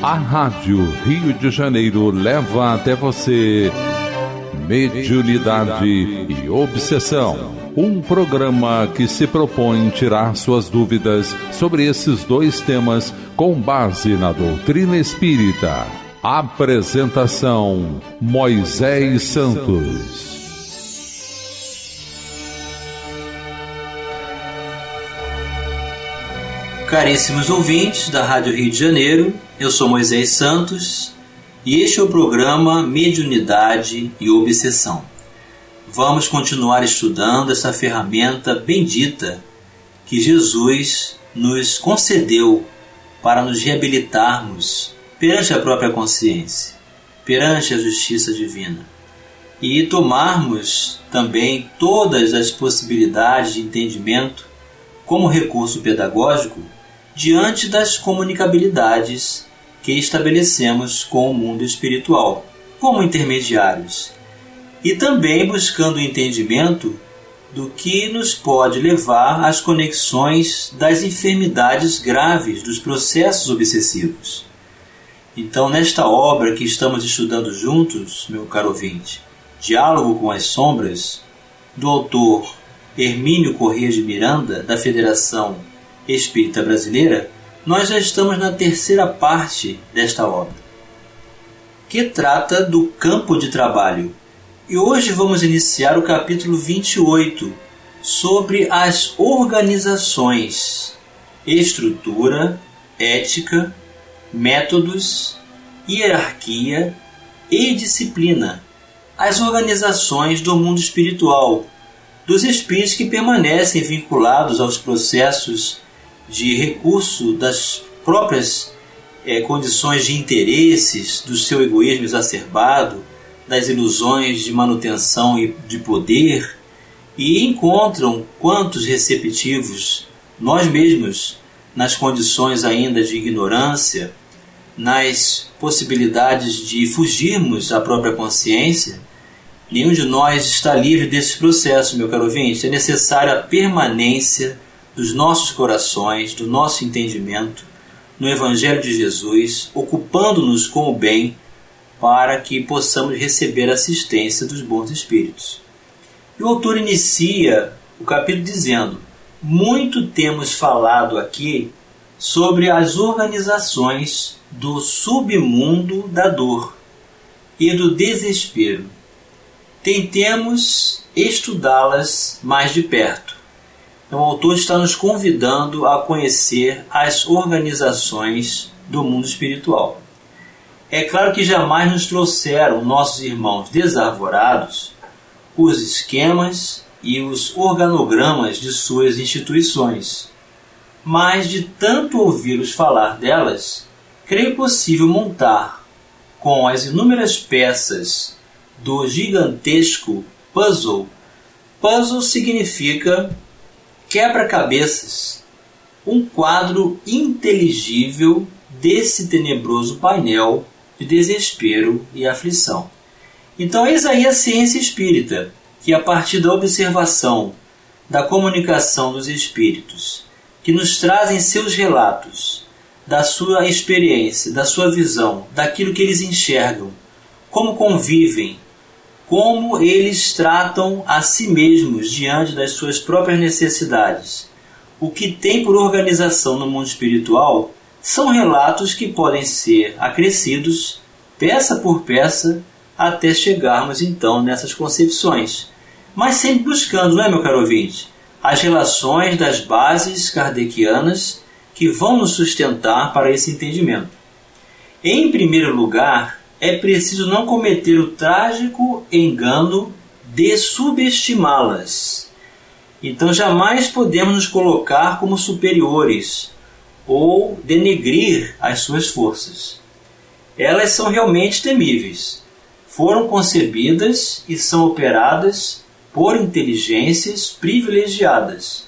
A Rádio Rio de Janeiro leva até você Mediunidade e Obsessão. Um programa que se propõe tirar suas dúvidas sobre esses dois temas com base na doutrina espírita. Apresentação: Moisés Santos. Caríssimos ouvintes da Rádio Rio de Janeiro, eu sou Moisés Santos e este é o programa Mediunidade e Obsessão. Vamos continuar estudando essa ferramenta bendita que Jesus nos concedeu para nos reabilitarmos perante a própria consciência, perante a justiça divina e tomarmos também todas as possibilidades de entendimento como recurso pedagógico diante das comunicabilidades que estabelecemos com o mundo espiritual, como intermediários, e também buscando o entendimento do que nos pode levar às conexões das enfermidades graves dos processos obsessivos. Então, nesta obra que estamos estudando juntos, meu caro ouvinte, Diálogo com as Sombras, do autor Hermínio Corrêa de Miranda, da Federação Espírita Brasileira, nós já estamos na terceira parte desta obra, que trata do campo de trabalho. E hoje vamos iniciar o capítulo 28, sobre as organizações, estrutura, ética, métodos, hierarquia e disciplina. As organizações do mundo espiritual, dos espíritos que permanecem vinculados aos processos de recurso das próprias condições de interesses, do seu egoísmo exacerbado, das ilusões de manutenção e de poder, e encontram quantos receptivos nós mesmos, nas condições ainda de ignorância, nas possibilidades de fugirmos à própria consciência. Nenhum de nós está livre desses processos, meu caro ouvinte. É necessária a permanência dos nossos corações, do nosso entendimento no Evangelho de Jesus, ocupando-nos com o bem para que possamos receber a assistência dos bons espíritos. E o autor inicia o capítulo dizendo: muito temos falado aqui sobre as organizações do submundo da dor e do desespero. Tentemos estudá-las mais de perto. Então, o autor está nos convidando a conhecer as organizações do mundo espiritual. É claro que jamais nos trouxeram nossos irmãos desarvorados os esquemas e os organogramas de suas instituições, mas de tanto ouvi-los falar delas, creio possível montar, com as inúmeras peças do gigantesco puzzle. Puzzle significa quebra-cabeças, um quadro inteligível desse tenebroso painel de desespero e aflição. Então, eis aí a ciência espírita, que a partir da observação, da comunicação dos espíritos, que nos trazem seus relatos, da sua experiência, da sua visão, daquilo que eles enxergam, como convivem, como eles tratam a si mesmos diante das suas próprias necessidades. O que tem por organização no mundo espiritual são relatos que podem ser acrescidos, peça por peça, até chegarmos então nessas concepções. Mas sempre buscando, não é, meu caro ouvinte, as relações das bases kardecianas que vão nos sustentar para esse entendimento. Em primeiro lugar, é preciso não cometer o trágico engano de subestimá-las. Então jamais podemos nos colocar como superiores ou denegrir as suas forças. Elas são realmente temíveis. Foram concebidas e são operadas por inteligências privilegiadas,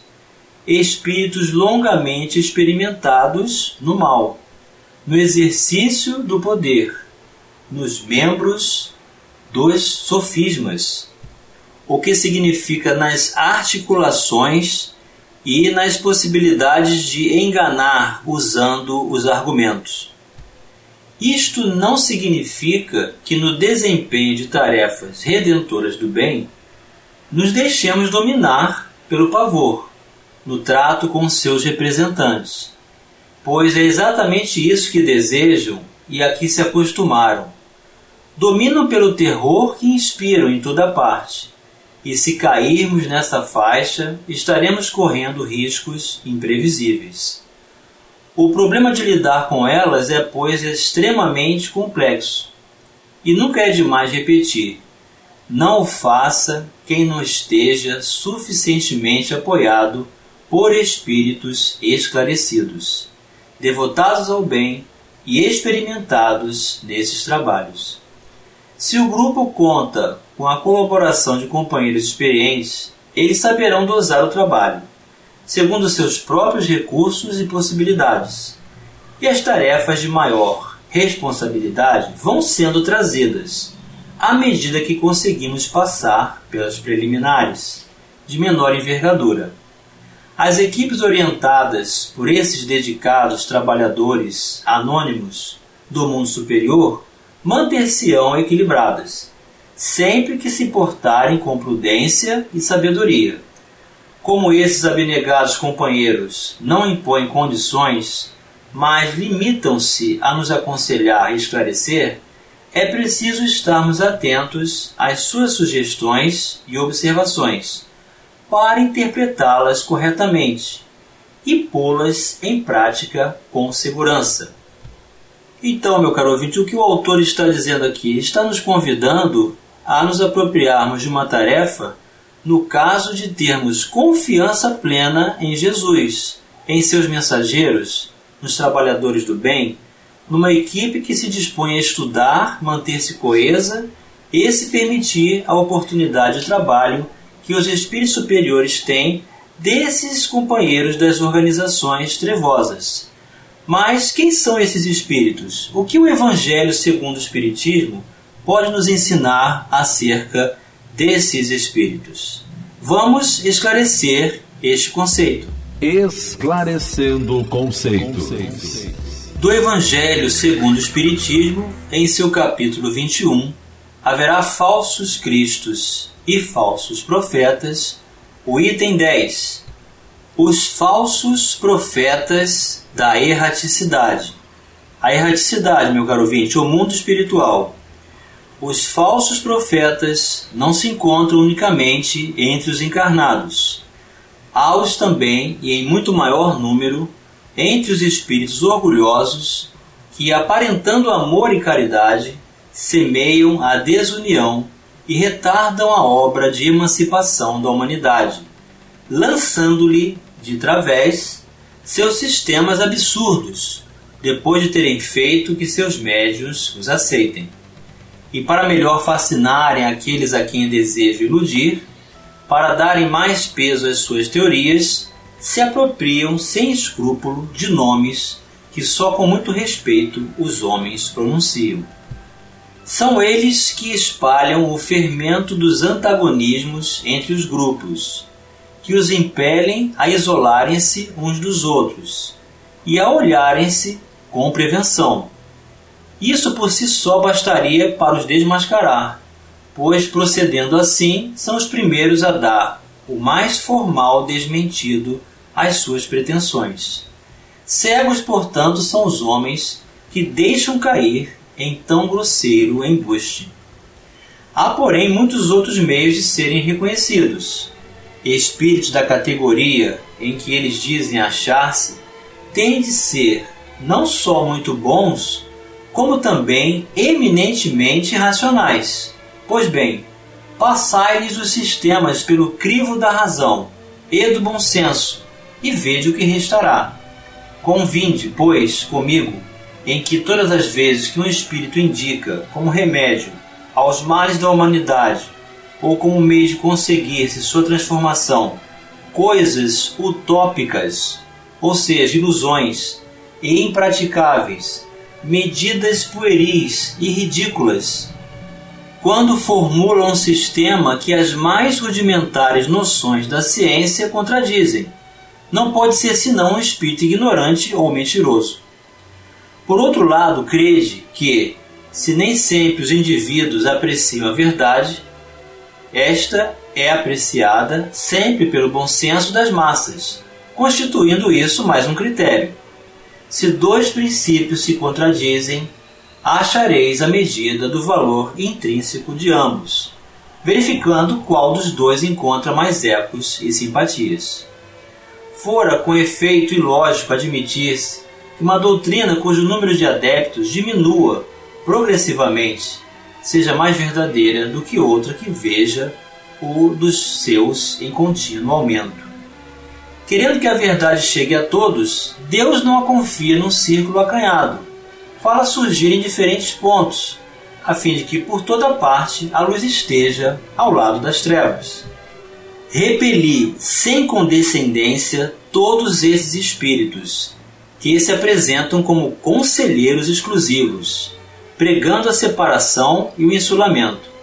espíritos longamente experimentados no mal, no exercício do poder, nos membros dos sofismas, o que significa nas articulações e nas possibilidades de enganar usando os argumentos. Isto não significa que no desempenho de tarefas redentoras do bem, nos deixemos dominar pelo pavor, no trato com seus representantes, pois é exatamente isso que desejam e a que se acostumaram. Dominam pelo terror que inspiram em toda parte, e se cairmos nessa faixa, estaremos correndo riscos imprevisíveis. O problema de lidar com elas é, pois, extremamente complexo. E nunca é demais repetir: não o faça quem não esteja suficientemente apoiado por espíritos esclarecidos, devotados ao bem e experimentados nesses trabalhos. Se o grupo conta com a colaboração de companheiros experientes, eles saberão dosar o trabalho, segundo seus próprios recursos e possibilidades. E as tarefas de maior responsabilidade vão sendo trazidas à medida que conseguimos passar pelas preliminares, de menor envergadura. As equipes orientadas por esses dedicados trabalhadores anônimos do mundo superior manter-se-ão equilibradas, sempre que se portarem com prudência e sabedoria. Como esses abnegados companheiros não impõem condições, mas limitam-se a nos aconselhar e esclarecer, é preciso estarmos atentos às suas sugestões e observações, para interpretá-las corretamente e pô-las em prática com segurança. Então, meu caro ouvinte, o que o autor está dizendo aqui? Está nos convidando a nos apropriarmos de uma tarefa no caso de termos confiança plena em Jesus, em seus mensageiros, nos trabalhadores do bem, numa equipe que se dispõe a estudar, manter-se coesa e se permitir a oportunidade de trabalho que os espíritos superiores têm desses companheiros das organizações trevosas. Mas quem são esses espíritos? O que o Evangelho segundo o Espiritismo pode nos ensinar acerca desses espíritos? Vamos esclarecer este conceito. Esclarecendo conceitos. Do Evangelho segundo o Espiritismo, em seu capítulo 21, haverá falsos cristos e falsos profetas, o item 10. Os falsos profetas da erraticidade. A erraticidade, meu caro ouvinte, o mundo espiritual. Os falsos profetas não se encontram unicamente entre os encarnados. Há-os também, e em muito maior número, entre os espíritos orgulhosos que, aparentando amor e caridade, semeiam a desunião e retardam a obra de emancipação da humanidade, lançando-lhe de través seus sistemas absurdos, depois de terem feito que seus médiuns os aceitem. E para melhor fascinarem aqueles a quem desejam iludir, para darem mais peso às suas teorias, se apropriam sem escrúpulo de nomes que só com muito respeito os homens pronunciam. São eles que espalham o fermento dos antagonismos entre os grupos, que os impelem a isolarem-se uns dos outros e a olharem-se com prevenção. Isso por si só bastaria para os desmascarar, pois, procedendo assim, são os primeiros a dar o mais formal desmentido às suas pretensões. Cegos, portanto, são os homens que deixam cair em tão grosseiro embuste. Há, porém, muitos outros meios de serem reconhecidos. Espíritos da categoria em que eles dizem achar-se têm de ser não só muito bons, como também eminentemente racionais. Pois bem, passai-lhes os sistemas pelo crivo da razão e do bom senso, e vede o que restará. Convinde, pois, comigo, em que todas as vezes que um espírito indica como remédio aos males da humanidade, ou como meio de conseguir-se sua transformação, coisas utópicas, ou seja, ilusões, e impraticáveis, medidas pueris e ridículas, quando formulam um sistema que as mais rudimentares noções da ciência contradizem, não pode ser senão um espírito ignorante ou mentiroso. Por outro lado, crede que, se nem sempre os indivíduos apreciam a verdade, esta é apreciada sempre pelo bom senso das massas, constituindo isso mais um critério. Se dois princípios se contradizem, achareis a medida do valor intrínseco de ambos, verificando qual dos dois encontra mais ecos e simpatias. Fora com efeito ilógico admitir-se que uma doutrina cujo número de adeptos diminua progressivamente seja mais verdadeira do que outra que veja o dos seus em contínuo aumento. Querendo que a verdade chegue a todos, Deus não a confia num círculo acanhado. Fala surgir em diferentes pontos, a fim de que por toda parte a luz esteja ao lado das trevas. Repeli sem condescendência todos esses espíritos, que se apresentam como conselheiros exclusivos, pregando a separação e o insulamento.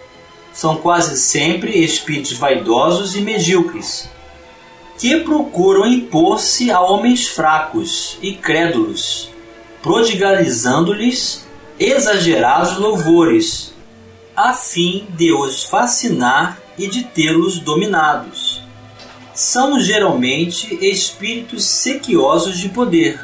São quase sempre espíritos vaidosos e medíocres, que procuram impor-se a homens fracos e crédulos, prodigalizando-lhes exagerados louvores, a fim de os fascinar e de tê-los dominados. São geralmente espíritos sequiosos de poder,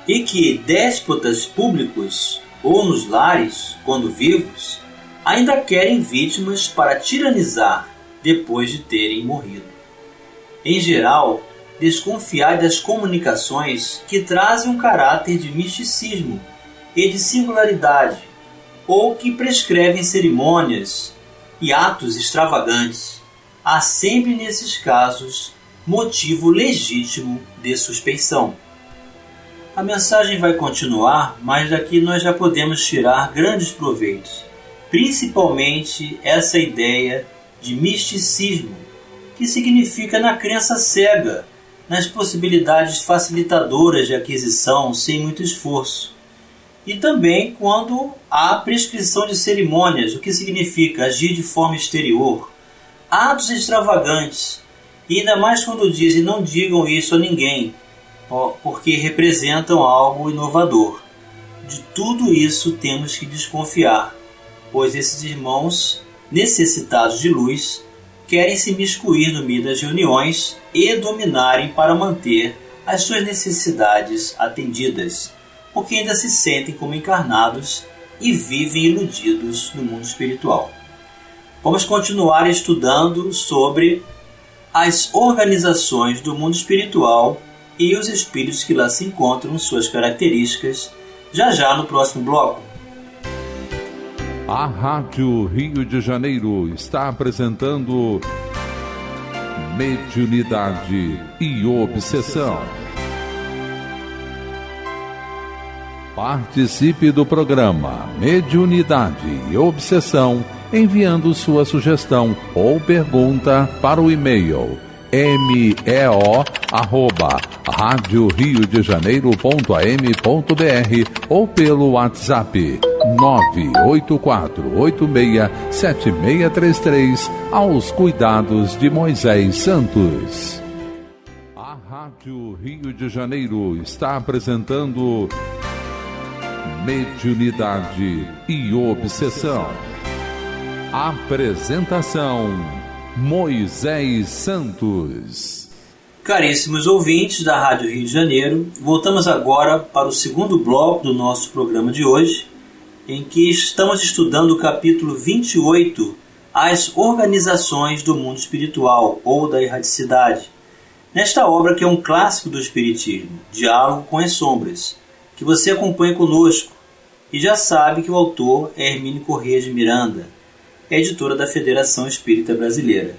e que déspotas públicos ou nos lares, quando vivos, ainda querem vítimas para tiranizar depois de terem morrido. Em geral, desconfiai das comunicações que trazem um caráter de misticismo e de singularidade, ou que prescrevem cerimônias e atos extravagantes. Há sempre nesses casos motivo legítimo de suspeição. A mensagem vai continuar, mas daqui nós já podemos tirar grandes proveitos, principalmente essa ideia de misticismo, que significa na crença cega, nas possibilidades facilitadoras de aquisição sem muito esforço, e também quando há prescrição de cerimônias, o que significa agir de forma exterior, atos extravagantes, e ainda mais quando dizem não digam isso a ninguém, porque representam algo inovador. De tudo isso temos que desconfiar, pois esses irmãos necessitados de luz querem se miscuir no meio das reuniões e dominarem para manter as suas necessidades atendidas, porque ainda se sentem como encarnados e vivem iludidos no mundo espiritual. Vamos continuar estudando sobre as organizações do mundo espiritual e os espíritos que lá se encontram, suas características, já no próximo bloco. A Rádio Rio de Janeiro está apresentando Mediunidade e Obsessão. Participe do programa Mediunidade e Obsessão enviando sua sugestão ou pergunta para o e-mail meo@radioriodejaneiro.am.br ou pelo WhatsApp 984867633 aos cuidados de Moisés Santos. A Rádio Rio de Janeiro está apresentando Mediunidade e Obsessão. Apresentação: Moisés Santos. Caríssimos ouvintes da Rádio Rio de Janeiro, voltamos agora para o segundo bloco do nosso programa de hoje, em que estamos estudando o capítulo 28, As Organizações do Mundo Espiritual, ou da Erradicidade, nesta obra que é um clássico do Espiritismo, Diálogo com as Sombras, que você acompanha conosco e já sabe que o autor é Hermínio Corrêa de Miranda, editora da Federação Espírita Brasileira.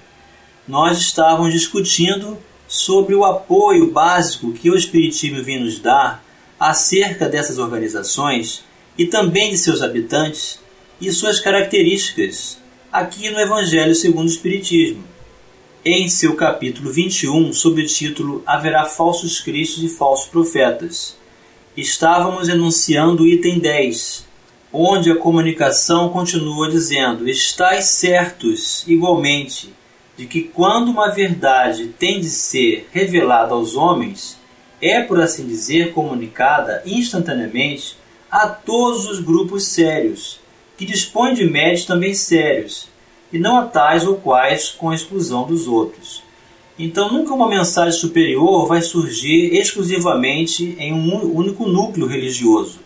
Nós estávamos discutindo sobre o apoio básico que o Espiritismo vem nos dar acerca dessas organizações e também de seus habitantes e suas características aqui no Evangelho segundo o Espiritismo. Em seu capítulo 21, sob o título Haverá falsos cristos e falsos profetas, estávamos enunciando o item 10, onde a comunicação continua dizendo: estais certos, igualmente, de que quando uma verdade tem de ser revelada aos homens, é, por assim dizer, comunicada instantaneamente a todos os grupos sérios, que dispõem de médios também sérios, e não a tais ou quais com a exclusão dos outros. Então, nunca uma mensagem superior vai surgir exclusivamente em um único núcleo religioso.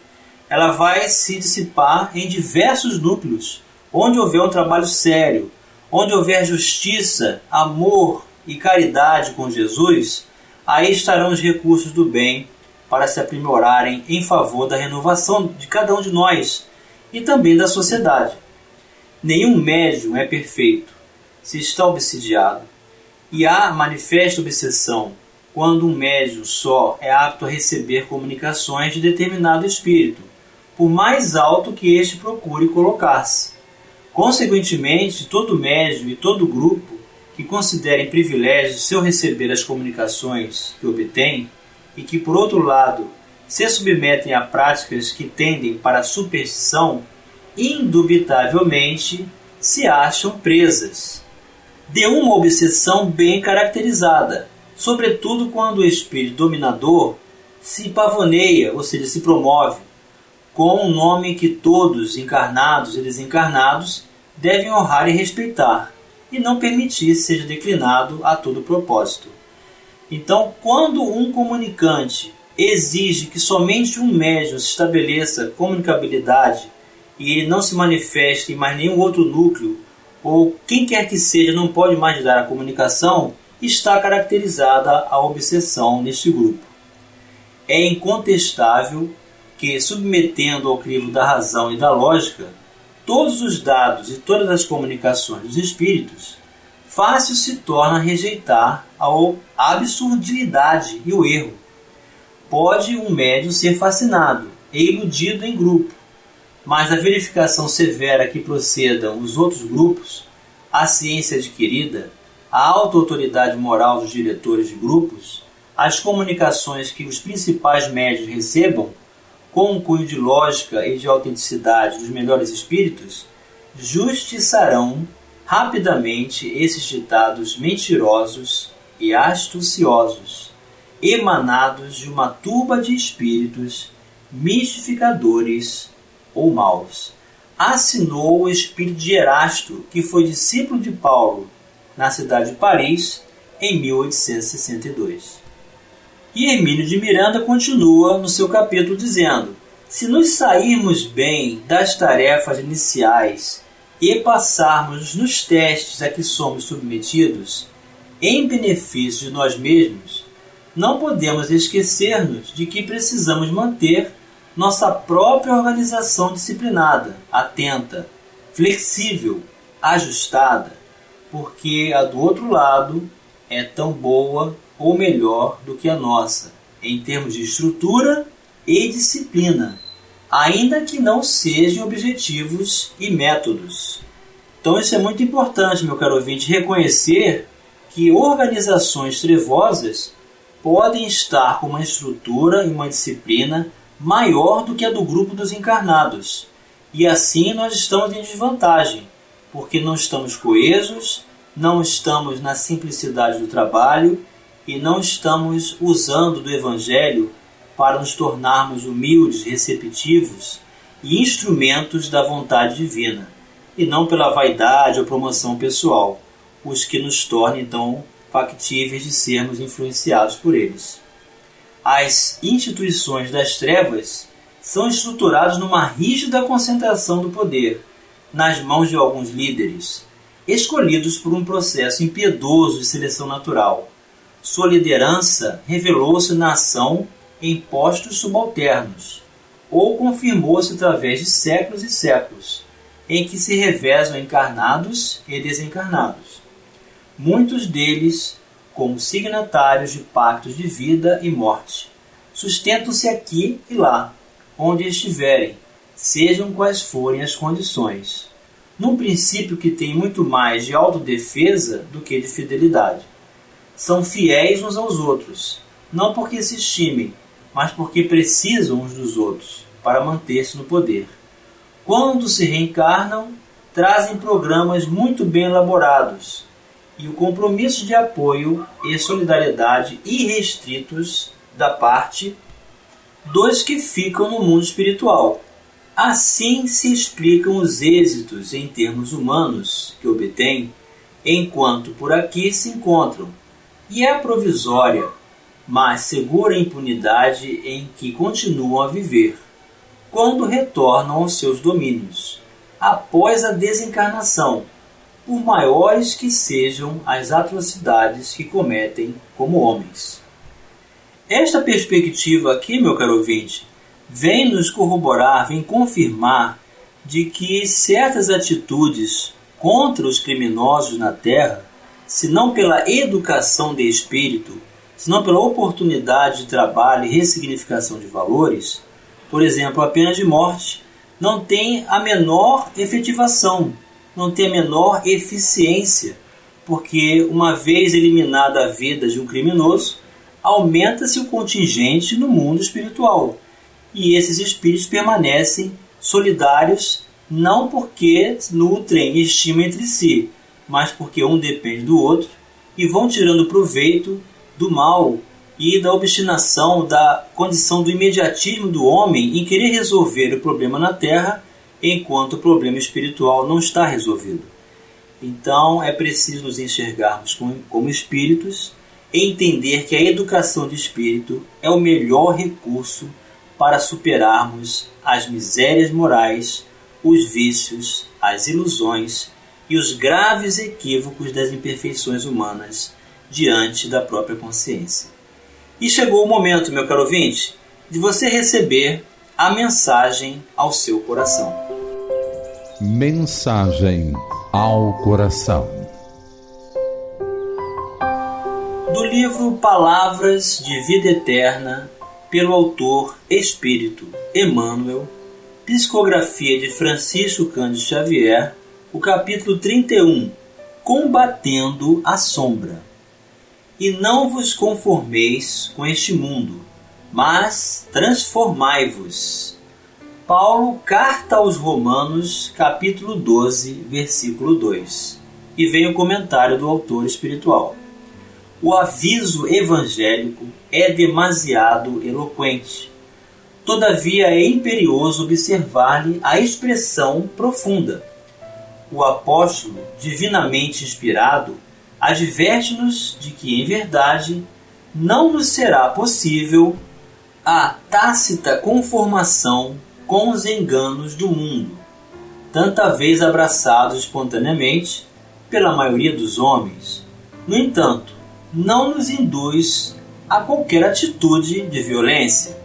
Ela vai se dissipar em diversos núcleos, onde houver um trabalho sério, onde houver justiça, amor e caridade com Jesus, aí estarão os recursos do bem para se aprimorarem em favor da renovação de cada um de nós e também da sociedade. Nenhum médium é perfeito se está obsidiado. E há manifesta obsessão quando um médium só é apto a receber comunicações de determinado espírito, por mais alto que este procure colocar-se. Consequentemente, todo médium e todo grupo que considerem privilégio seu receber as comunicações que obtém e que, por outro lado, se submetem a práticas que tendem para a superstição, indubitavelmente se acham presas de uma obsessão bem caracterizada, sobretudo quando o espírito dominador se pavoneia, ou seja, se promove, com um nome que todos, encarnados e desencarnados, devem honrar e respeitar, e não permitir seja declinado a todo propósito. Então, quando um comunicante exige que somente um médium se estabeleça comunicabilidade e ele não se manifeste em mais nenhum outro núcleo, ou quem quer que seja não pode mais dar a comunicação, está caracterizada a obsessão neste grupo. É incontestável que, submetendo ao crivo da razão e da lógica todos os dados e todas as comunicações dos espíritos, fácil se torna rejeitar a absurdidade e o erro. Pode um médium ser fascinado e iludido em grupo, mas a verificação severa que procedam os outros grupos, a ciência adquirida, a alta autoridade moral dos diretores de grupos, as comunicações que os principais médiuns recebam, com um cunho de lógica e de autenticidade dos melhores espíritos, justiçarão rapidamente esses ditados mentirosos e astuciosos, emanados de uma turba de espíritos mistificadores ou maus. Assinou o espírito de Erasto, que foi discípulo de Paulo, na cidade de Paris, em 1862. E Hermínio de Miranda continua no seu capítulo dizendo: se nos sairmos bem das tarefas iniciais e passarmos nos testes a que somos submetidos, em benefício de nós mesmos, não podemos esquecer-nos de que precisamos manter nossa própria organização disciplinada, atenta, flexível, ajustada, porque a do outro lado é tão boa ou melhor do que a nossa, em termos de estrutura e disciplina, ainda que não sejam objetivos e métodos. Então isso é muito importante, meu caro ouvinte, reconhecer que organizações trevosas podem estar com uma estrutura e uma disciplina maior do que a do grupo dos encarnados, e assim nós estamos em desvantagem, porque não estamos coesos, não estamos na simplicidade do trabalho e não estamos usando do Evangelho para nos tornarmos humildes, receptivos e instrumentos da vontade divina, e não pela vaidade ou promoção pessoal, os que nos tornam então factíveis de sermos influenciados por eles. As instituições das trevas são estruturadas numa rígida concentração do poder nas mãos de alguns líderes, escolhidos por um processo impiedoso de seleção natural. Sua liderança revelou-se na ação em postos subalternos, ou confirmou-se através de séculos e séculos, em que se revezam encarnados e desencarnados. Muitos deles como signatários de pactos de vida e morte. Sustentam-se aqui e lá, onde estiverem, sejam quais forem as condições, num princípio que tem muito mais de autodefesa do que de fidelidade. São fiéis uns aos outros, não porque se estimem, mas porque precisam uns dos outros para manter-se no poder. Quando se reencarnam, trazem programas muito bem elaborados, e o compromisso de apoio e solidariedade irrestritos da parte dos que ficam no mundo espiritual. Assim se explicam os êxitos em termos humanos que obtêm enquanto por aqui se encontram, e é provisória, mas segura impunidade em que continuam a viver, quando retornam aos seus domínios, após a desencarnação, por maiores que sejam as atrocidades que cometem como homens. Esta perspectiva aqui, meu caro ouvinte, vem nos corroborar, vem confirmar de que certas atitudes contra os criminosos na Terra, se não pela educação de espírito, se não pela oportunidade de trabalho e ressignificação de valores, por exemplo, a pena de morte, não tem a menor efetivação, não tem a menor eficiência, porque uma vez eliminada a vida de um criminoso, aumenta-se o contingente no mundo espiritual, e esses espíritos permanecem solidários não porque nutrem estima entre si, mas porque um depende do outro e vão tirando proveito do mal e da obstinação, da condição do imediatismo do homem em querer resolver o problema na Terra enquanto o problema espiritual não está resolvido. Então é preciso nos enxergarmos como espíritos e entender que a educação de espírito é o melhor recurso para superarmos as misérias morais, os vícios, as ilusões e os graves equívocos das imperfeições humanas diante da própria consciência. E chegou o momento, meu caro ouvinte, de você receber a mensagem ao seu coração. Mensagem ao coração. Do livro Palavras de Vida Eterna, pelo autor Espírito Emmanuel, psicografia de Francisco Cândido Xavier, o capítulo 31, Combatendo a Sombra. E não vos conformeis com este mundo, mas transformai-vos. Paulo, carta aos Romanos, capítulo 12, versículo 2. E vem o comentário do autor espiritual. O aviso evangélico é demasiado eloquente. Todavia é imperioso observar-lhe a expressão profunda. O apóstolo, divinamente inspirado, adverte-nos de que, em verdade, não nos será possível a tácita conformação com os enganos do mundo, tanta vez abraçados espontaneamente pela maioria dos homens. No entanto, não nos induz a qualquer atitude de violência.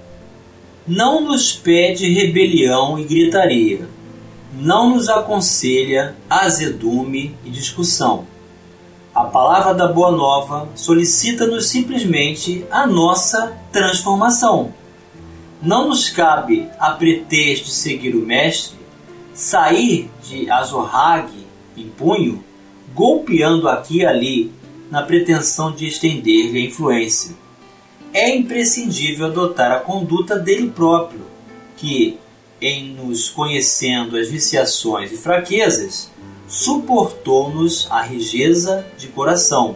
Não nos pede rebelião e gritaria. Não nos aconselha azedume e discussão. A palavra da Boa Nova solicita-nos simplesmente a nossa transformação. Não nos cabe, a pretexto de seguir o Mestre, sair de azorrague em punho, golpeando aqui e ali, na pretensão de estender-lhe a influência. É imprescindível adotar a conduta dele próprio, que, em nos conhecendo as viciações e fraquezas, suportou-nos a rijeza de coração,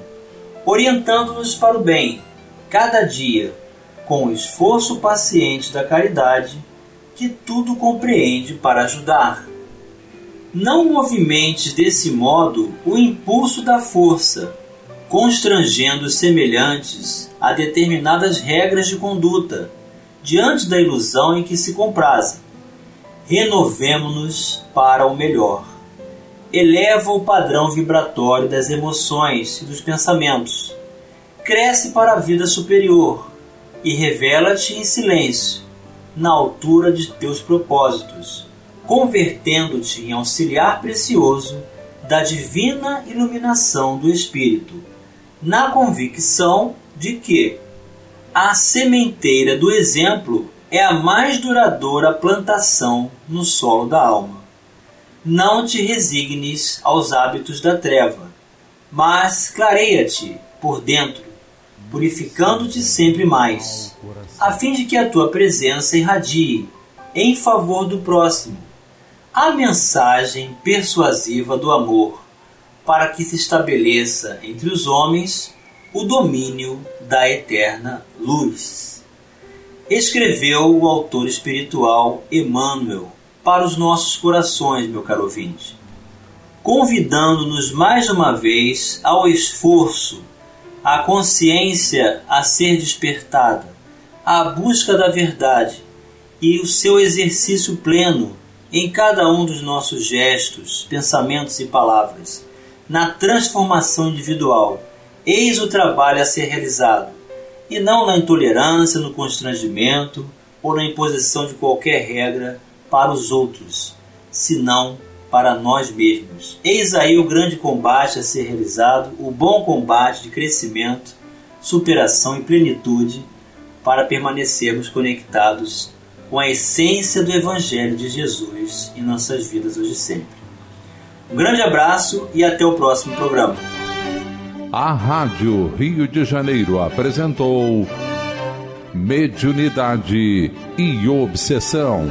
orientando-nos para o bem, cada dia, com o esforço paciente da caridade, que tudo compreende para ajudar. Não movimentes desse modo o impulso da força, constrangendo os semelhantes a determinadas regras de conduta, diante da ilusão em que se comprazem. Renovemo-nos para o melhor. Eleva o padrão vibratório das emoções e dos pensamentos. Cresce para a vida superior e revela-te em silêncio, na altura de teus propósitos, convertendo-te em auxiliar precioso da divina iluminação do Espírito, na convicção de que a sementeira do exemplo é a mais duradoura plantação no solo da alma. Não te resignes aos hábitos da treva, mas clareia-te por dentro, purificando-te sempre mais, a fim de que a tua presença irradie, em favor do próximo, a mensagem persuasiva do amor, para que se estabeleça entre os homens o domínio da eterna luz. escreveu o autor espiritual Emmanuel para os nossos corações, meu caro ouvinte, convidando-nos mais uma vez ao esforço, à consciência a ser despertada, à busca da verdade e o seu exercício pleno em cada um dos nossos gestos, pensamentos e palavras, na transformação individual. Eis o trabalho a ser realizado, e não na intolerância, no constrangimento ou na imposição de qualquer regra para os outros, senão para nós mesmos. Eis aí o grande combate a ser realizado, o bom combate de crescimento, superação e plenitude, para permanecermos conectados com a essência do Evangelho de Jesus em nossas vidas hoje e sempre. Um grande abraço e até o próximo programa. A Rádio Rio de Janeiro apresentou Mediunidade e Obsessão.